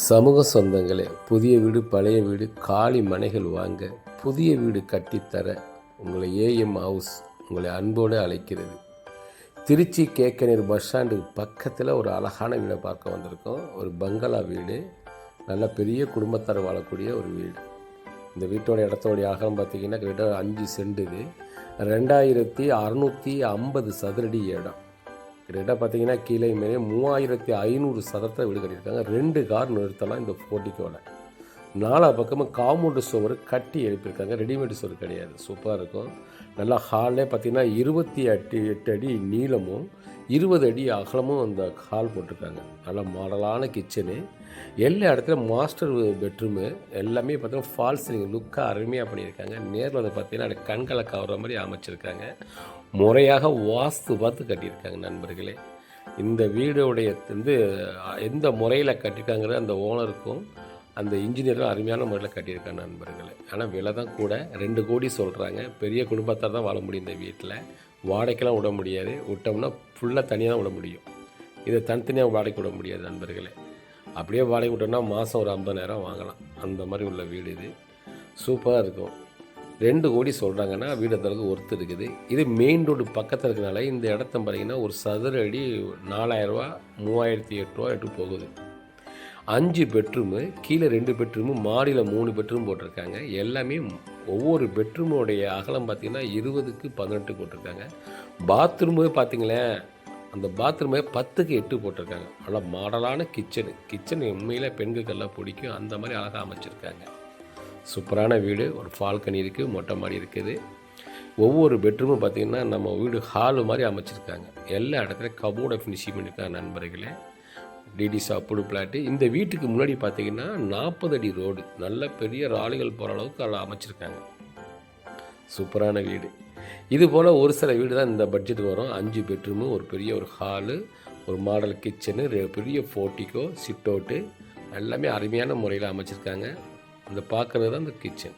சமூக சொந்தங்களே, புதிய வீடு பழைய வீடு காலி மனைகள் வாங்க புதிய வீடு கட்டித்தர உங்களை ஏஎம் ஹவுஸ் உங்களை அன்போடு அழைக்கிறது. திருச்சி கேக்கனூர் பஸ் ஸ்டாண்டு பக்கத்தில் ஒரு அழகான வீடை பார்க்க வந்திருக்கோம். ஒரு பங்களா வீடு, நல்ல பெரிய குடும்பத்தார் வாழக்கூடிய ஒரு வீடு. இந்த வீட்டோட இடத்தோடைய அகலம் பார்த்திங்கன்னா கிட்டத்தட்ட 5 சென்ட். இது 2650 சதுரடி இடம். கிட்டத்தட்ட பார்த்தீங்கன்னா கீழே மேலே 3500 சதுரத்தை வீடு கட்டியிருக்காங்க. 2 கார் நிறுத்தலாம் இந்த போர்ட்டிக்கோவில். 4 பக்கமும் காம்பவுண்டு சுவர் கட்டி எழுப்பியிருக்காங்க. ரெடிமேடு சுவர் கிடையாது. சூப்பராக இருக்கும். நல்லா ஹால்லே பார்த்தீங்கன்னா 28 அடி நீளமும் 20 அடி அகலமும் அந்த ஹால் போட்டிருக்காங்க. நல்லா மாடலான கிச்சனு, எல்லா இடத்துல மாஸ்டர் பெட்ரூமு, எல்லாமே பார்த்தீங்கன்னா ஃபால் சீலிங் லுக்காக அருமையாக பண்ணியிருக்காங்க. நேரில் வந்து பார்த்தீங்கன்னா கண்களை கவர்ற மாதிரி அமைச்சிருக்காங்க. முறையாக வாஸ்து பார்த்து கட்டியிருக்காங்க நண்பர்களே. இந்த வீடுடைய எந்த முறையில் கட்டியிருக்காங்கிற அந்த ஓனருக்கும் அந்த இன்ஜினியரும் அருமையான முறையில் கட்டியிருக்காங்க நண்பர்களே. ஆனால் விலை தான் கூட, 2 கோடி சொல்கிறாங்க. பெரிய குடும்பத்தார் தான் வாழ முடியும் இந்த வீட்டில். வாடகைக்கெல்லாம் விட முடியாது. விட்டோம்னா ஃபுல்லாக தனியாக தான் விட முடியும். இதை தனித்தனியாக வாடகை விட முடியாது நண்பர்களே. அப்படியே வாடகை விட்டோம்னா மாதம் ஒரு 50,000 வாங்கலாம். அந்த மாதிரி உள்ள வீடு இது. சூப்பராக இருக்கும். 2 கோடி சொல்கிறாங்கன்னா வீடு அந்தளவுக்கு ஒர்த்து இருக்குது. இது மெயின் ரோடு பக்கத்தில் இருக்கிறனால இந்த இடத்த பார்த்தீங்கன்னா ஒரு சதுர அடி 4000 ரூபா 3800 எட்டு போகுது. 5 பெட்ரூமு, கீழே 2 பெட்ரூமு, மாடியில் 3 பெட்ரூம் போட்டிருக்காங்க. எல்லாமே ஒவ்வொரு பெட்ரூமோடைய அகலம் பார்த்திங்கன்னா 20க்கு 18 போட்டிருக்காங்க. பாத்ரூமு பார்த்திங்களேன், அந்த பாத்ரூமே 10க்கு 8 போட்டிருக்காங்க. நல்லா மாடலான கிச்சன் உண்மையில் பெண்களுக்கெல்லாம் பிடிக்கும். அந்த மாதிரி அழகாக அமைச்சிருக்காங்க. சூப்பரான வீடு. ஒரு பால்கனி இருக்குது, மொட்டை மாடி இருக்குது. ஒவ்வொரு பெட்ரூமும் பார்த்திங்கன்னா நம்ம வீடு ஹாலு மாதிரி அமைச்சிருக்காங்க. எல்லா இடத்துலையும் கபோர்டை ஃபினிஷிங் பண்ணியிருக்காங்க நண்பர்களே. DTC approved plot. இந்த வீட்டுக்கு முன்னாடி பார்த்திங்கன்னா 40 அடி ரோடு, நல்ல பெரிய ராலிகள் போகிற அளவுக்கு அதில் அமைச்சிருக்காங்க. சூப்பரான வீடு. இது போல் ஒரு சில வீடு தான் இந்த பட்ஜெட்டுக்கு வரும். 5 பெட்ரூமு, ஒரு பெரிய ஒரு ஹாலு, ஒரு மாடல் கிச்சனு, பெரிய போர்ட்டிக்கோ, சிட் அவுட்டு, எல்லாமே அருமையான முறையில் அமைச்சிருக்காங்க. அந்த பார்க்குறது தான் இந்த கிச்சன்.